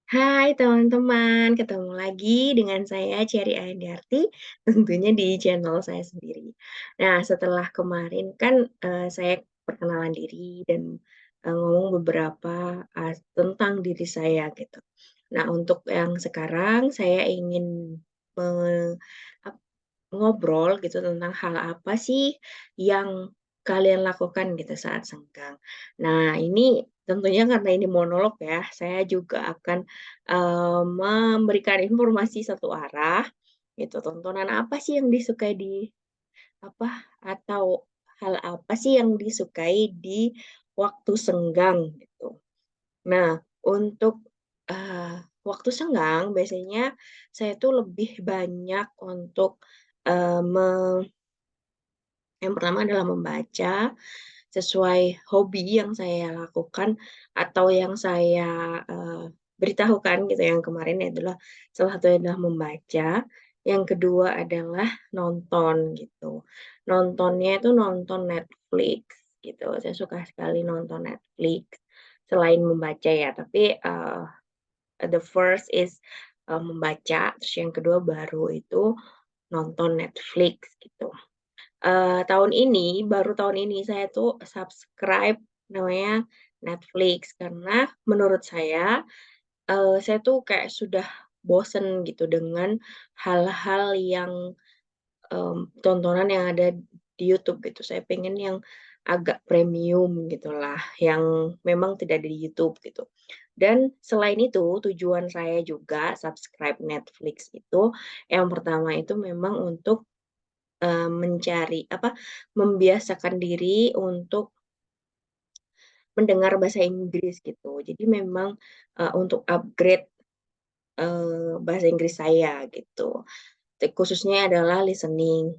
Hai teman-teman, ketemu lagi dengan saya Cherry Ayandarti, tentunya di channel saya sendiri. Nah, setelah kemarin kan saya perkenalan diri dan ngomong beberapa tentang diri saya gitu. Nah, untuk yang sekarang saya ingin me- ap- ngobrol gitu tentang hal apa sih yang kalian lakukan gitu saat senggang. Nah, ini tentunya karena ini monolog ya, saya juga akan memberikan informasi satu arah gitu. Tontonan apa sih yang disukai di apa atau hal apa sih yang disukai di waktu senggang gitu. Nah, untuk waktu senggang biasanya saya tuh lebih banyak untuk yang pertama adalah membaca sesuai hobi yang saya lakukan atau yang saya beritahukan gitu. Yang kemarin adalah salah satunya adalah membaca, yang kedua adalah nonton gitu. Nontonnya itu nonton Netflix gitu. Saya suka sekali nonton Netflix selain membaca ya, tapi the first is membaca, terus yang kedua baru itu nonton Netflix gitu. Baru tahun ini saya tuh subscribe namanya Netflix karena menurut saya tuh kayak sudah bosen gitu dengan hal-hal yang, tontonan yang ada di YouTube gitu. Saya pengen yang agak premium gitulah, yang memang tidak ada di YouTube gitu. Dan selain itu, tujuan saya juga subscribe Netflix itu, yang pertama itu memang untuk membiasakan diri untuk mendengar bahasa Inggris gitu. Jadi memang, untuk upgrade, bahasa Inggris saya gitu. Khususnya adalah listening.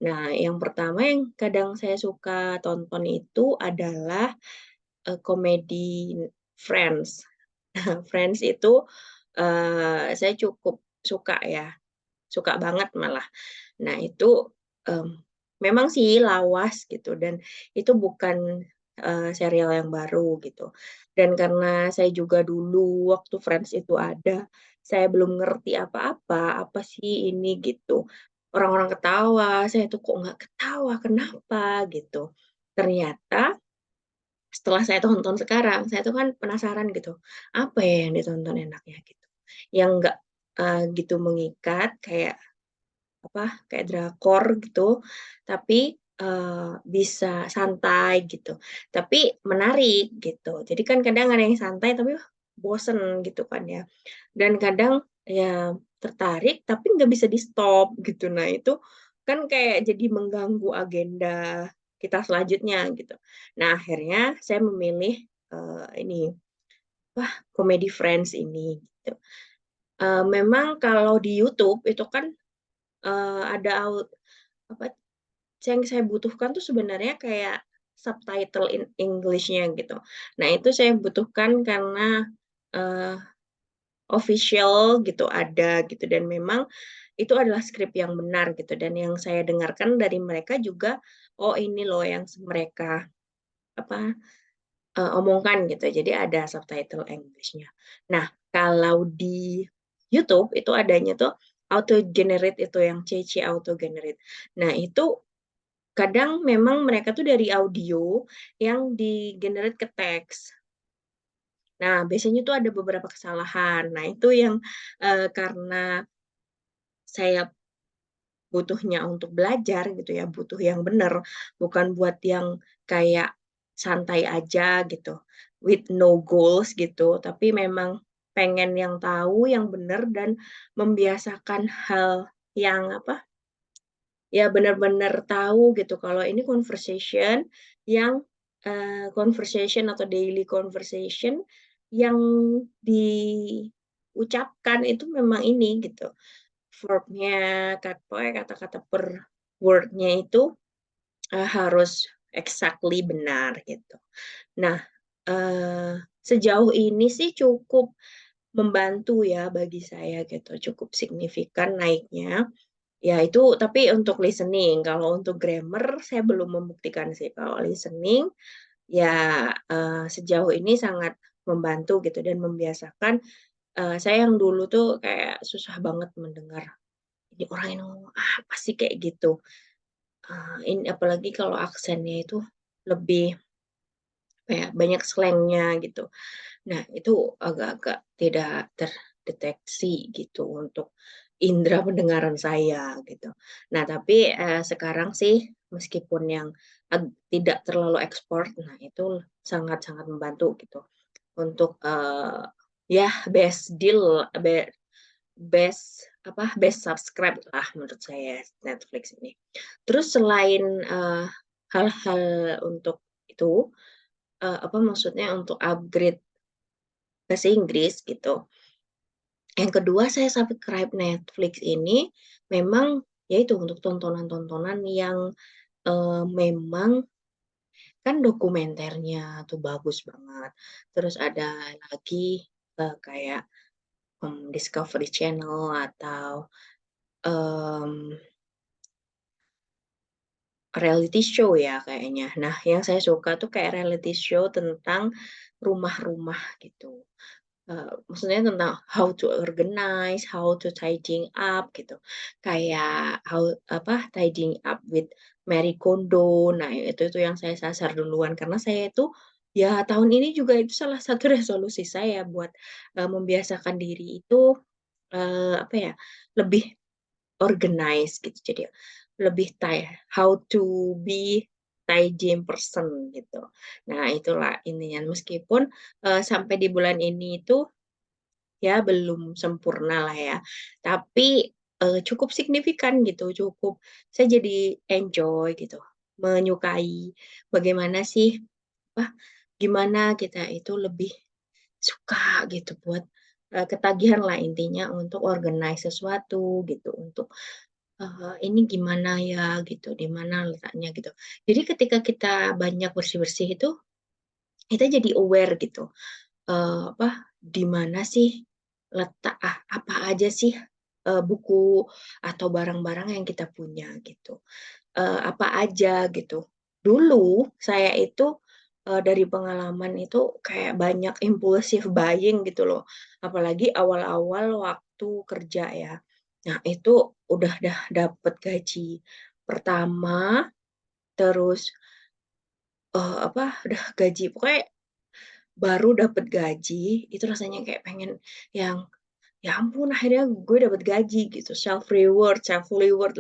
Nah, yang pertama yang kadang saya suka tonton itu adalah, komedi Friends. Friends itu, saya cukup suka ya, suka banget malah. Nah itu, mmm, memang sih lawas gitu dan itu bukan, serial yang baru gitu. Dan karena saya juga dulu waktu Friends itu ada, saya belum ngerti apa-apa, apa sih ini gitu. Orang-orang ketawa, saya tuh kok nggak ketawa, kenapa gitu. Ternyata setelah saya tonton sekarang, saya tuh kan penasaran gitu, apa ya yang ditonton enaknya gitu. Yang nggak, gitu mengikat kayak drakor gitu, tapi, bisa santai gitu, tapi menarik gitu. Jadi kan kadang ada yang santai tapi bosen gitu kan ya, dan kadang ya tertarik tapi nggak bisa di-stop gitu. Nah itu kan kayak jadi mengganggu agenda kita selanjutnya gitu. Nah akhirnya saya memilih, ini, komedi Friends ini gitu. Memang kalau di YouTube itu kan, ada apa, yang saya butuhkan tuh sebenarnya kayak subtitle in English-nya gitu. Nah, itu saya butuhkan karena, eee, official gitu ada gitu dan memang itu adalah skrip yang benar gitu dan yang saya dengarkan dari mereka juga, oh ini loh yang mereka apa, omongkan gitu. Jadi ada subtitle English-nya. Nah, kalau di YouTube itu adanya tuh auto generate itu yang CC auto generate. Nah, itu kadang memang mereka tuh dari audio yang di-generate ke teks. Nah, biasanya tuh ada beberapa kesalahan. Nah, itu yang, karena saya butuhnya untuk belajar gitu ya, butuh yang benar, bukan buat yang kayak santai aja gitu, with no goals gitu, tapi memang pengen yang tahu yang benar dan membiasakan hal yang ya benar-benar tahu gitu kalau ini conversation yang, conversation atau daily conversation yang diucapkan itu memang ini gitu, verb-nya, pokoknya kata-kata per word-nya itu, harus exactly benar gitu. Nah, sejauh ini sih cukup membantu ya bagi saya gitu, cukup signifikan naiknya. Ya itu tapi untuk listening, kalau untuk grammar saya belum membuktikan sih. Kalau listening, ya, sejauh ini sangat membantu gitu dan membiasakan, Saya yang dulu tuh kayak susah banget mendengar, "Ini orang ini ngomong apa sih?" Kayak gitu. Ini apalagi kalau aksennya itu lebih, apa ya, banyak slangnya gitu. Nah, itu agak-agak tidak terdeteksi gitu untuk indera pendengaran saya gitu. Nah, tapi, sekarang sih meskipun yang tidak terlalu ekspor, nah itu sangat-sangat membantu gitu untuk, ya best deal, best subscribe lah menurut saya Netflix ini. Terus selain, hal-hal untuk itu, maksudnya untuk upgrade bahasa Inggris gitu. Yang kedua saya subscribe Netflix ini memang ya itu untuk tontonan-tontonan yang, memang kan dokumenternya tuh bagus banget. Terus ada lagi, kayak, Discovery Channel atau, mmm, reality show ya kayaknya. Nah, yang saya suka tuh kayak reality show tentang rumah-rumah gitu. Maksudnya tentang how to organize, how to tidying up gitu. Kayak tidying up with Marie Kondo. Nah, itu yang saya sasar duluan karena saya itu ya tahun ini juga itu salah satu resolusi saya buat, membiasakan diri itu, apa ya, lebih organize gitu. Jadi lebih how to be tidying person gitu. Nah, itulah intinya meskipun, sampai di bulan ini itu ya belum sempurna lah ya, tapi, cukup signifikan gitu, saya jadi enjoy gitu, menyukai bagaimana sih, apa, gimana kita itu lebih suka gitu buat, ketagihan lah intinya untuk organize sesuatu gitu, untuk, ini gimana ya gitu, di mana letaknya gitu. Jadi ketika kita banyak bersih-bersih itu, kita jadi aware gitu, di mana sih apa aja sih, buku atau barang-barang yang kita punya gitu, apa aja gitu. Dulu saya itu, dari pengalaman itu kayak banyak impulsive buying gitu loh, apalagi awal-awal waktu kerja ya. Nah itu udah dapet gaji pertama, terus, udah gaji pokoknya baru dapet gaji, itu rasanya kayak pengen yang, "Ya ampun akhirnya gue dapet gaji," gitu, self reward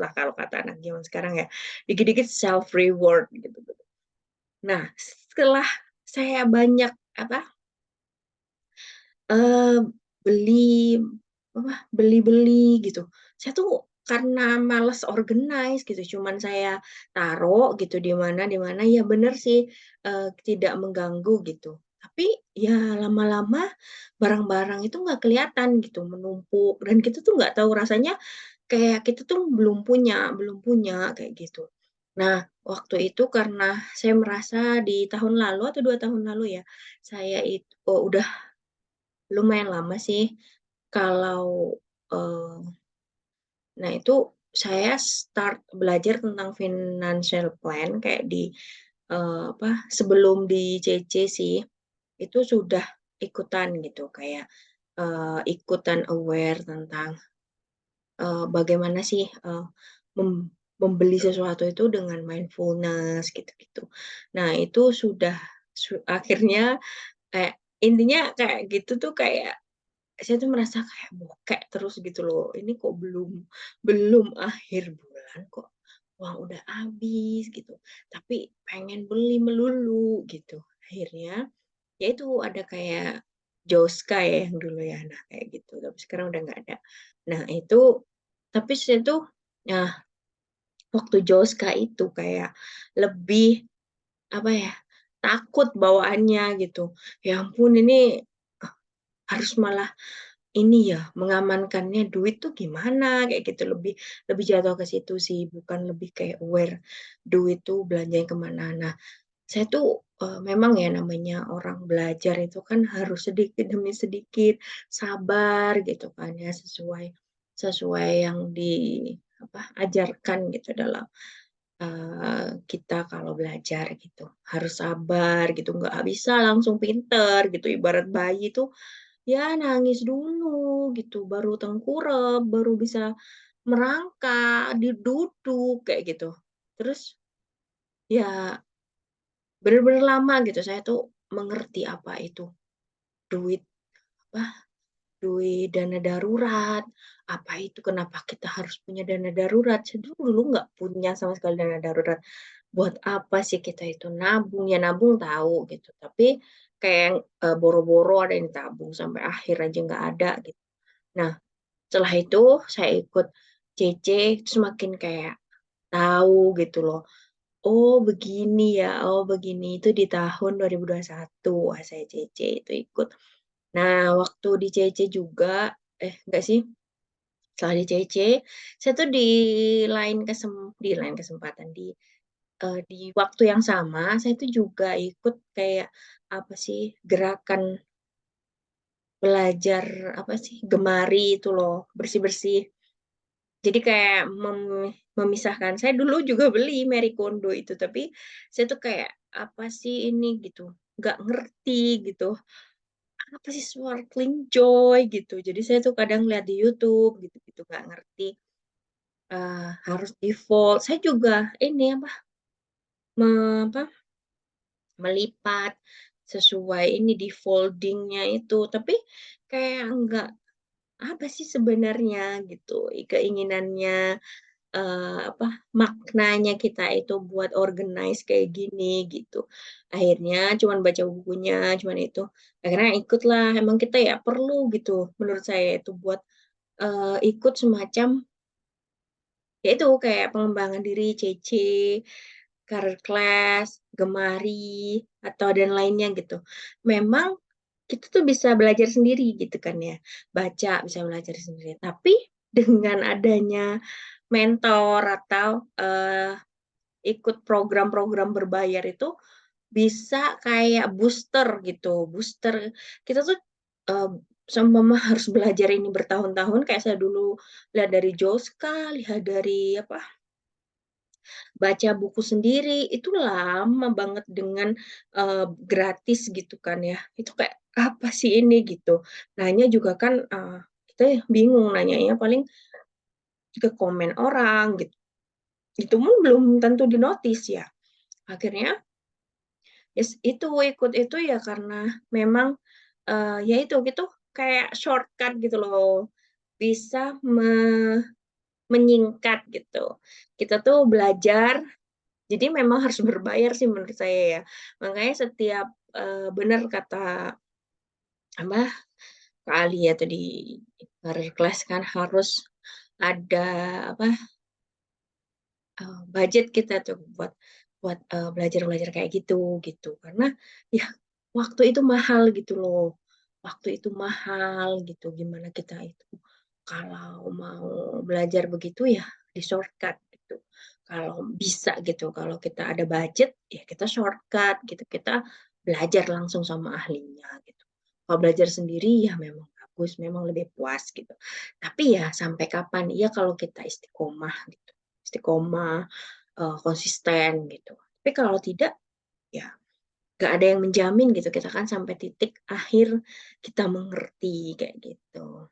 lah kalau kata anak zaman sekarang ya, dikit-dikit self reward gitu. Nah setelah saya banyak Eee, beli, beli-beli gitu. Saya tuh karena males organize gitu, cuman saya taruh gitu di mana, ya bener sih, tidak mengganggu gitu. Tapi ya lama-lama barang-barang itu nggak kelihatan gitu, menumpuk dan kita tuh nggak tahu rasanya kayak kita tuh belum punya, kayak gitu. Nah, waktu itu karena saya merasa di tahun lalu atau 2 tahun lalu ya, saya itu udah lumayan lama sih kalau, eee, nah itu saya start belajar tentang financial plan kayak sebelum di CC sih, itu sudah ikutan gitu kayak, ikutan aware tentang, bagaimana sih, mem membeli sesuatu itu dengan mindfulness gitu-gitu. Nah itu sudah akhirnya kayak intinya kayak gitu tuh kayak saya tuh merasa kayak bokek terus gitu loh, ini kok belum belum akhir bulan kok uang udah habis gitu, tapi pengen beli melulu gitu. Akhirnya, ya itu ada kayak Joska ya yang dulu ya, nah kayak gitu, tapi sekarang udah nggak ada. Nah itu, tapi saya tuh, nah waktu Joska itu kayak lebih, apa ya, takut bawaannya gitu. Ya ampun ini, harus malah ini ya, mengamankannya duit tuh gimana, kayak gitu. Lebih lebih jatuh ke situ sih, bukan lebih kayak aware duit tuh belanjanya ke mana. Nah, saya tuh, memang ya namanya orang belajar itu kan harus sedikit demi sedikit, sabar gitu kan ya, sesuai sesuai yang ajarkan gitu dalam, kita kalau belajar gitu. Harus sabar gitu, nggak bisa langsung pinter gitu, ibarat bayi tuh ya nangis dulu gitu, baru tengkurap, baru bisa merangkak, duduk kayak gitu. Terus ya bener-bener lama gitu saya tuh mengerti apa itu duit, apa, duit dana darurat, apa itu kenapa kita harus punya dana darurat. Saya dulu nggak punya sama sekali dana darurat. Buat apa sih kita itu nabung, ya nabung tahu gitu, tapi kayak, boro-boro ada yang ditabung sampai akhir aja nggak ada gitu. Nah, setelah itu saya ikut CC, terus makin kayak tahu gitu loh, oh begini ya, oh begini, itu di tahun 2021 saya CC itu ikut. Nah, waktu di CC juga, enggak sih, setelah di CC, saya tuh di lain kesempatan, di waktu yang sama, saya tuh juga ikut kayak, apa sih, gerakan belajar, apa sih, gemari itu loh, bersih-bersih. Jadi kayak memisahkan, saya dulu juga beli Marie Kondo itu, tapi saya tuh kayak, apa sih ini gitu, nggak ngerti gitu, apa sih sparkling joy gitu. Jadi saya tuh kadang lihat di YouTube gitu-gitu, nggak ngerti, harus default. Saya juga ini apa, apa, melipat sesuai ini di foldingnya itu, tapi kayak nggak, apa sih sebenarnya gitu, keinginannya, apa, maknanya kita itu buat organize kayak gini gitu. Akhirnya cuman baca bukunya, cuman itu. Akhirnya ikutlah, emang kita ya perlu gitu menurut saya itu buat, ikut semacam, ya itu kayak pengembangan diri, CC, career class, gemari, atau dan lainnya gitu. Memang kita tuh bisa belajar sendiri gitu kan ya, baca bisa belajar sendiri. Tapi dengan adanya mentor atau, ikut program-program berbayar itu bisa kayak booster gitu, booster kita tuh, eee, seumpama harus belajar ini bertahun-tahun kayak saya dulu lihat dari Joska, lihat dari apa, baca buku sendiri, itu lama banget dengan, gratis gitu kan ya. Itu kayak, "Apa sih ini?" Gitu. Nanya juga kan, kita ya bingung nanyanya paling ke komen orang gitu. Itu pun belum tentu di-notice ya. Akhirnya, itu, ikut itu ya karena memang, ya itu, gitu kayak shortcut gitu loh, bisa menyingkat gitu. Kita tuh belajar, jadi memang harus berbayar sih menurut saya ya. Makanya setiap, bener kata apa, Kak Ali ya tadi, career class kan harus ada apa, budget kita tuh buat, belajar-belajar kayak gitu, gitu. Karena ya waktu itu mahal gitu loh, waktu itu mahal gitu, gimana kita itu kalau mau belajar begitu ya di-shortcut gitu. Kalau bisa gitu, kalau kita ada budget, ya kita shortcut gitu, kita belajar langsung sama ahlinya gitu. Kalau belajar sendiri ya memang bagus, memang lebih puas gitu. Tapi ya sampai kapan, iya kalau kita istiqomah gitu. Istiqomah, konsisten gitu. Tapi kalau tidak, ya nggak ada yang menjamin gitu, kita kan sampai titik akhir kita mengerti, kayak gitu.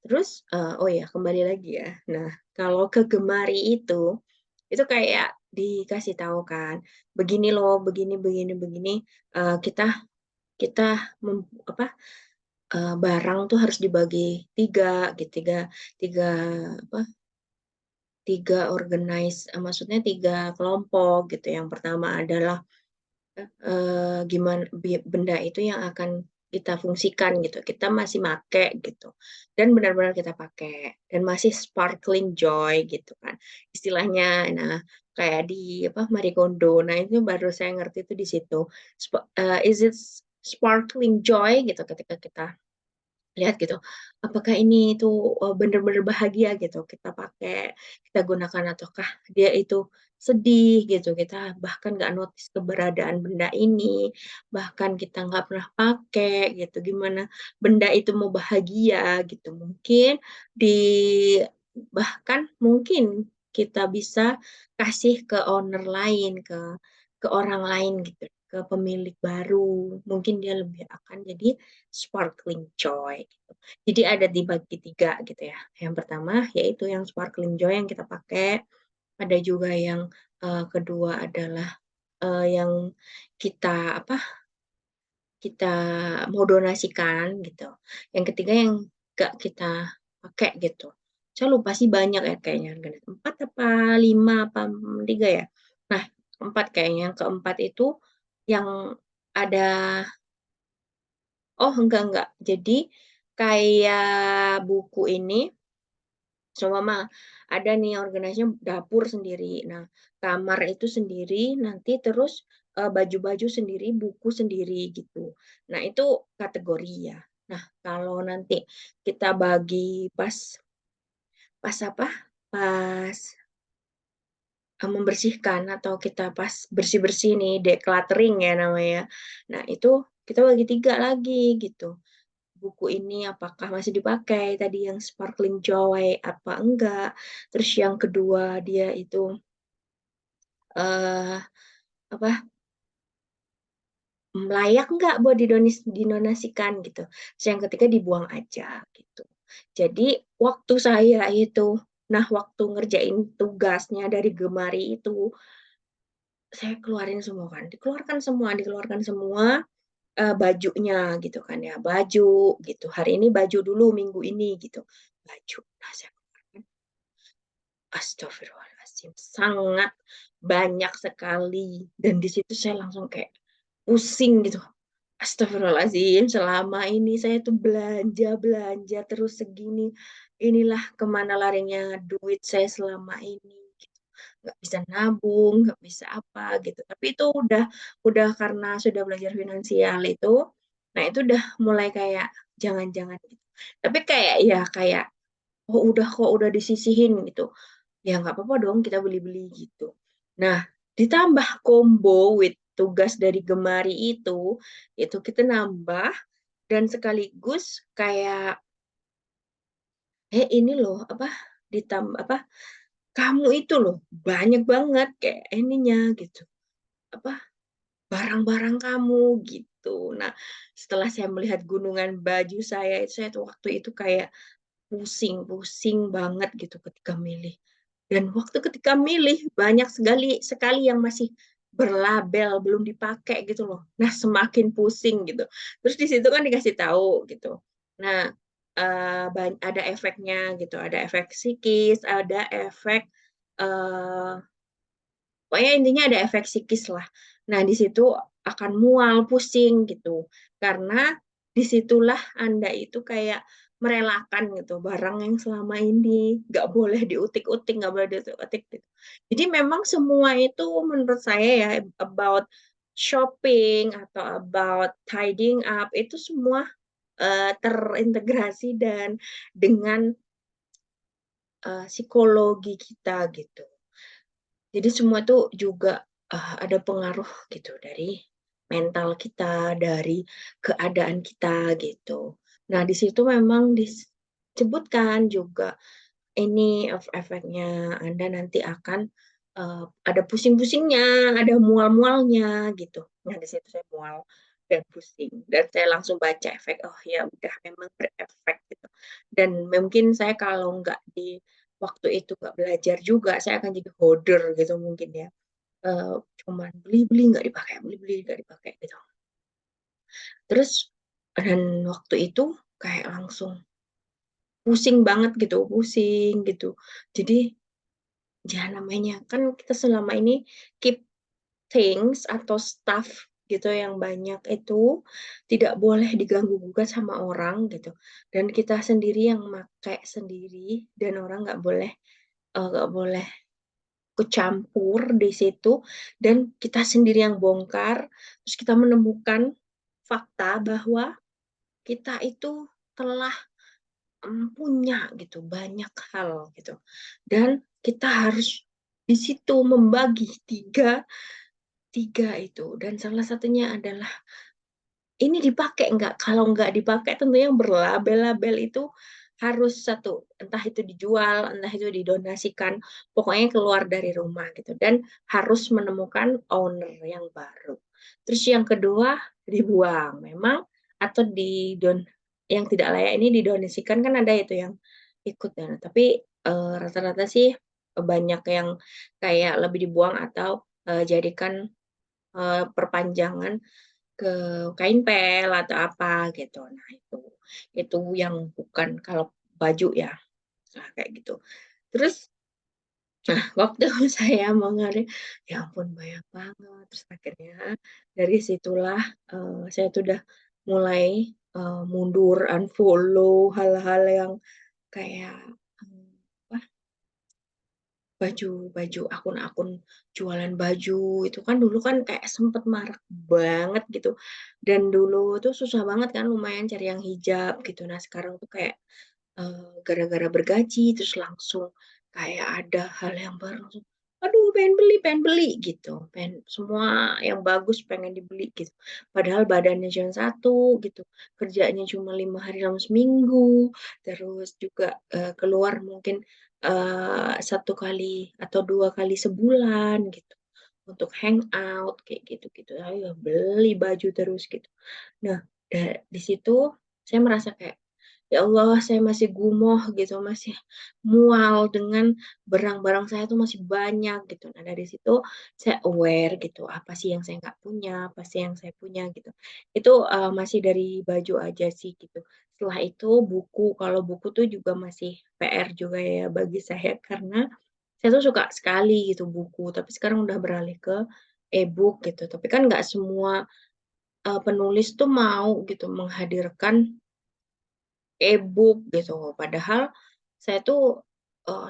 Terus, oh ya kembali lagi ya, nah kalau ke Gemari itu kayak dikasih tahu kan, begini loh, begini begini begini, kita kita apa, barang tuh harus dibagi 3 gitu, 3 3 apa, 3 organize, maksudnya 3 kelompok gitu. Yang pertama adalah, gimana benda itu yang akan kita fungsikan gitu, kita masih make gitu, dan benar-benar kita pakai, dan masih sparkling joy gitu kan istilahnya. Nah, kayak di apa, Marie Kondo, nah itu baru saya ngerti itu di situ, is it sparkling joy gitu ketika kita lihat gitu, apakah ini itu, bener-bener bahagia gitu kita pakai, kita gunakan ataukah dia itu sedih gitu, kita bahkan nggak notice keberadaan benda ini, bahkan kita nggak pernah pakai gitu, gimana benda itu mau bahagia gitu. Mungkin di bahkan mungkin kita bisa kasih ke owner lain, ke orang lain gitu. ke pemilik baru. Mungkin dia lebih akan jadi sparkling joy gitu. Jadi ada dibagi 3 gitu ya. Yang pertama yaitu yang sparkling joy yang kita pakai, ada juga yang, kedua adalah, yang kita apa, kita mau donasikan gitu. Yang ketiga yang nggak kita pakai gitu. Saya lupa sih banyak ya kayaknya, 4 apa 5 apa 3 ya. Nah, 4 kayaknya, yang keempat itu yang ada oh enggak. Jadi kayak buku ini seumpama ada nih organisasinya dapur sendiri. Nah, kamar itu sendiri, nanti terus baju-baju sendiri, buku sendiri gitu. Nah, itu kategori ya. Nah, kalau nanti kita bagi pas pas apa? Pas membersihkan atau kita pas bersih-bersih nih, decluttering ya namanya. Nah, itu kita bagi 3 lagi gitu. Buku ini apakah masih dipakai, tadi yang sparkling joy apa enggak. Terus yang kedua dia itu, eee, apa, layak nggak buat didonasikan gitu. Terus yang ketiga dibuang aja gitu. Jadi waktu saya itu waktu ngerjain tugasnya dari Gemari itu, saya keluarin semua kan, dikeluarkan semua, bajunya gitu kan ya, baju gitu, hari ini baju dulu, minggu ini gitu, baju. Nah, saya keluarkan, astagfirullahaladzim, sangat banyak sekali dan di situ saya langsung kayak pusing gitu. Astagfirullahaladzim, selama ini saya tuh belanja-belanja terus segini, inilah kemana larinya duit saya selama ini, gitu. Nggak bisa nabung, nggak bisa apa gitu. Tapi itu udah karena sudah belajar finansial itu, nah itu udah mulai kayak jangan-jangan gitu. Tapi kayak ya kayak, oh udah kok udah disisihin gitu. Ya nggak apa-apa dong kita beli-beli gitu. Nah, ditambah combo with tugas dari Gemari itu kita nambah dan sekaligus kayak, ini loh apa, apa, kamu itu loh banyak banget kayak ininya gitu, apa, barang-barang kamu gitu. Nah, setelah saya melihat gunungan baju saya itu, saya tuh waktu itu kayak pusing banget gitu ketika milih. Dan waktu ketika milih banyak sekali sekali yang masih berlabel belum dipakai gitu loh. Nah, semakin pusing gitu. Terus di situ kan dikasih tahu gitu. Nah, ada efeknya gitu, ada efek psikis, ada efek eh, pokoknya intinya ada efek psikis lah. Nah, di situ akan mual, pusing gitu. Karena disitulah Anda itu kayak merelakan gitu barang yang selama ini nggak boleh diutik-utik, nggak boleh diutik-utik gitu. Jadi memang semua itu menurut saya ya about shopping atau about tidying up itu semua terintegrasi dan dengan psikologi kita gitu. Jadi semua tuh juga, ada pengaruh gitu dari mental kita, dari keadaan kita gitu. Nah, di situ memang disebutkan juga ini efeknya Anda nanti akan, ada pusing-pusingnya, ada mual-mualnya gitu. Nah, di situ saya mual dan pusing dan saya langsung baca efek, oh ya udah memang berefek gitu. Dan mungkin saya kalau nggak di waktu itu nggak belajar juga, saya akan jadi hoarder gitu mungkin ya. Cuman beli-beli nggak dipakai, beli-beli nggak dipakai gitu. Terus dan waktu itu kayak langsung pusing banget gitu, pusing gitu. Jadi ya namanya kan kita selama ini keep things atau stuff gitu yang banyak itu tidak boleh diganggu-gugat sama orang gitu. Dan kita sendiri yang pakai sendiri dan orang nggak boleh kecampur di situ dan kita sendiri yang bongkar, terus kita menemukan fakta bahwa kita itu telah punya gitu banyak hal gitu. Dan kita harus di situ membagi tiga itu dan salah satunya adalah ini dipakai nggak? Kalau nggak dipakai tentunya yang berlabel-label itu harus satu, entah itu dijual, entah itu didonasikan, pokoknya keluar dari rumah gitu dan harus menemukan owner yang baru. Terus yang kedua dibuang memang atau yang tidak layak ini didonasikan kan ada itu yang ikut ya. Tapi rata-rata sih banyak yang kayak lebih dibuang atau jadikan perpanjangan ke kain pel atau apa gitu. Nah itu yang bukan kalau baju ya, nah kayak gitu. Terus nah, waktu saya mau ngari, ya ampun banyak banget. Terus akhirnya dari situlah saya tuh udah mulai mundur, unfollow hal-hal yang kayak apa, baju akun-akun jualan baju itu kan dulu kan kayak sempet marak banget gitu. Dan dulu tuh susah banget kan lumayan cari yang hijab gitu. Nah, sekarang tuh kayak gara-gara bergaji terus langsung kayak ada hal yang baru langsung, "Aduh pengen beli," gitu. Semua yang bagus pengen dibeli gitu. Padahal badannya cuma satu gitu, kerjanya cuma 5 hari dalam seminggu, terus juga keluar mungkin 1 kali atau 2 kali sebulan gitu, untuk hangout kayak gitu-gitu. Ayo beli baju terus gitu. Nah, di situ saya merasa kayak, "Ya Allah, saya masih gumoh gitu, masih mual dengan barang-barang saya tuh masih banyak," gitu. Nah, dari situ saya aware gitu, apa sih yang saya nggak punya, apa sih yang saya punya gitu. Itu, masih dari baju aja sih gitu. Setelah itu buku, kalau buku tuh juga masih PR juga ya bagi saya karena saya tuh suka sekali gitu buku, tapi sekarang udah beralih ke e-book gitu. Tapi kan nggak semua penulis tuh mau gitu menghadirkan e-book gitu. Padahal saya tuh,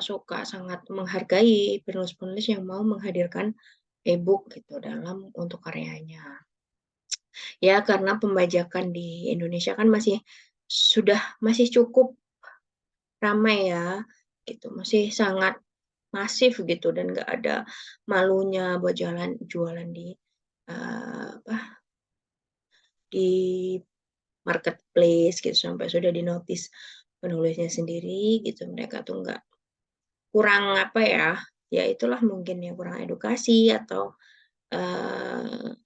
suka sangat menghargai penulis-penulis yang mau menghadirkan e-book gitu dalam untuk karyanya. Ya karena pembajakan di Indonesia kan masih cukup ramai ya, gitu. Masih sangat masif gitu dan nggak ada malunya buat jualan apa, di marketplace gitu sampai sudah di-notice penulisnya sendiri gitu, mereka tuh nggak kurang apa ya, ya itulah mungkin ya kurang edukasi atau,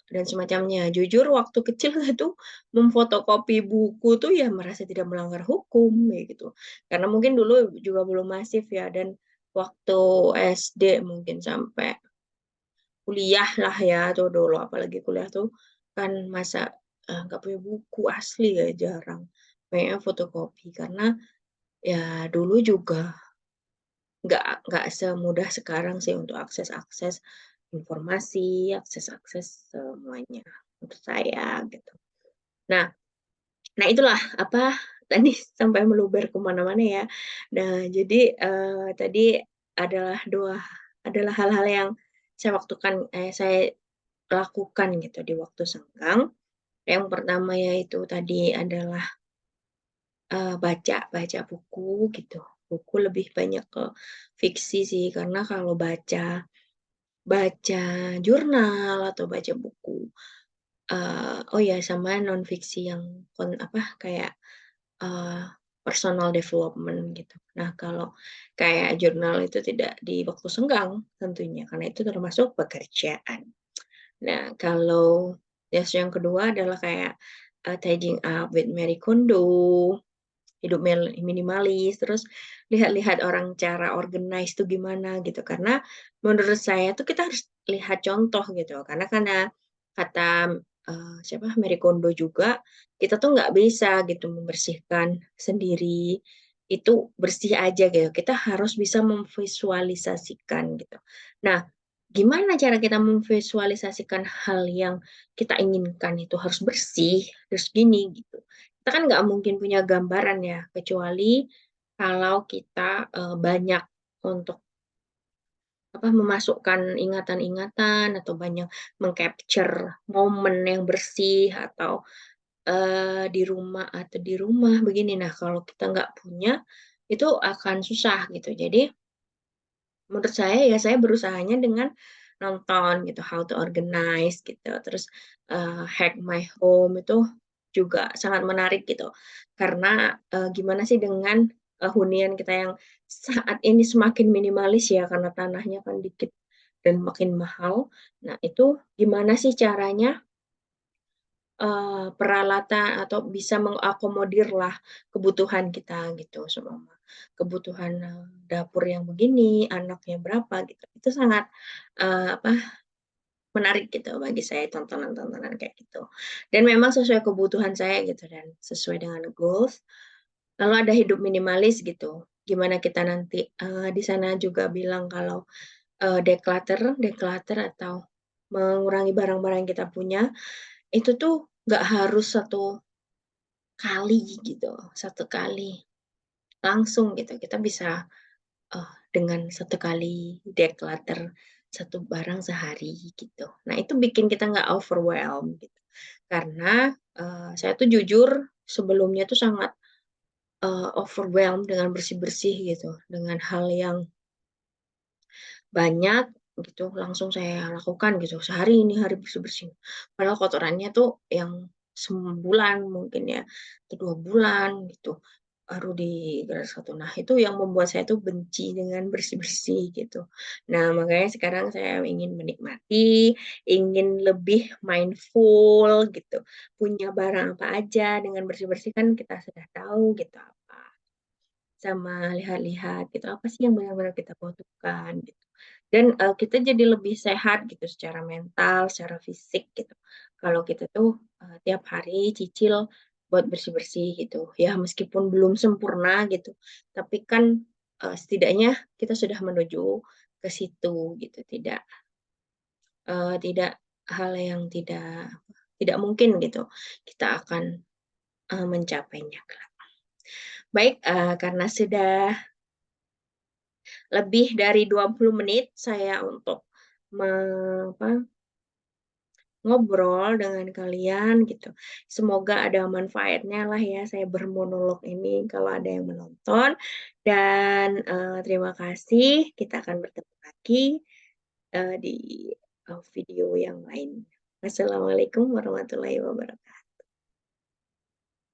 dan semacamnya. Jujur waktu kecil itu memfotokopi buku tuh ya merasa tidak melanggar hukum kayak gitu. Karena mungkin dulu juga belum masif ya dan waktu SD mungkin sampai kuliah lah ya tuh dulu, apalagi kuliah tuh kan masa, nggak punya buku asli ya jarang, banyaknya fotokopi karena ya dulu juga nggak semudah sekarang sih untuk akses-akses informasi, akses-akses semuanya untuk saya gitu. Nah nah itulah apa, tadi sampai meluber ke mana-mana ya. Nah jadi, tadi adalah hal-hal yang saya lakukan gitu di waktu senggang. Yang pertama yaitu tadi adalah, baca buku gitu. Buku lebih banyak ke fiksi sih, karena kalau baca baca jurnal atau baca buku, oh ya sama non-fiksi yang kayak, eee, personal development gitu. Nah kalau kayak jurnal itu tidak di waktu senggang tentunya, karena itu termasuk pekerjaan. Nah, kalau yang kedua adalah kayak, Tidying Up with Marie Kondo, hidup minimalis, terus lihat-lihat orang cara organize tuh gimana gitu. Karena menurut saya tuh kita harus lihat contoh gitu, karena kata, siapa, Marie Kondo juga, kita tuh nggak bisa gitu membersihkan sendiri, itu bersih aja gitu, kita harus bisa memvisualisasikan gitu. Nah, gimana cara kita memvisualisasikan hal yang kita inginkan itu harus bersih, terus gini gitu. Kita kan nggak mungkin punya gambaran ya, kecuali kalau kita, banyak untuk memasukkan ingatan-ingatan atau banyak meng-capture momen yang bersih atau, di rumah begini. Nah, kalau kita nggak punya, itu akan susah gitu. Jadi menurut saya ya saya berusahanya dengan nonton gitu, How to Organize gitu, terus, Hack My Home itu juga sangat menarik gitu. Karena, gimana sih dengan, hunian kita yang saat ini semakin minimalis ya karena tanahnya kan dikit dan makin mahal. Nah itu gimana sih caranya peralatan atau bisa mengakomodirlah kebutuhan kita gitu, seumpama kebutuhan, dapur yang begini, anaknya berapa gitu. Itu sangat, apa, menarik gitu bagi saya tontonan-tontonan kayak gitu. Dan memang sesuai kebutuhan saya gitu dan sesuai dengan goals. Lalu ada hidup minimalis gitu, gimana kita nanti, di sana juga bilang kalau, declutter declutter atau mengurangi barang-barang yang kita punya, itu tuh nggak harus satu kali gitu, satu kali langsung gitu. Kita bisa, dengan satu kali declutter satu barang sehari gitu. Nah, itu bikin kita nggak overwhelmed gitu. Karena, saya tuh jujur sebelumnya tuh sangat, overwhelmed dengan bersih-bersih gitu, dengan hal yang banyak gitu, langsung saya lakukan gitu, sehari ini hari bersih-bersih. Padahal kotorannya tuh yang sebulan mungkin ya, atau 2 bulan gitu, baru digarap satu. Nah, itu yang membuat saya tuh benci dengan bersih-bersih gitu. Nah, makanya sekarang saya ingin menikmati, ingin lebih mindful gitu, punya barang apa aja, dengan bersih-bersih kan kita sudah tahu gitu apa. Sama lihat-lihat gitu, apa sih yang benar-benar kita butuhkan gitu. Dan, kita jadi lebih sehat gitu secara mental, secara fisik gitu. Kalau kita tuh, tiap hari cicil buat bersih-bersih gitu. Ya meskipun belum sempurna gitu, tapi kan, setidaknya kita sudah menuju ke situ gitu, tidak hal yang tidak mungkin gitu, kita akan, mencapainya kelak. Baik, karena sudah lebih dari 20 menit saya untuk me apa, ngobrol dengan kalian gitu. Semoga ada manfaatnya lah ya saya bermonolog ini kalau ada yang menonton dan, terima kasih. Kita akan bertemu lagi, di, video yang lain. Wassalamualaikum warahmatullahi wabarakatuh.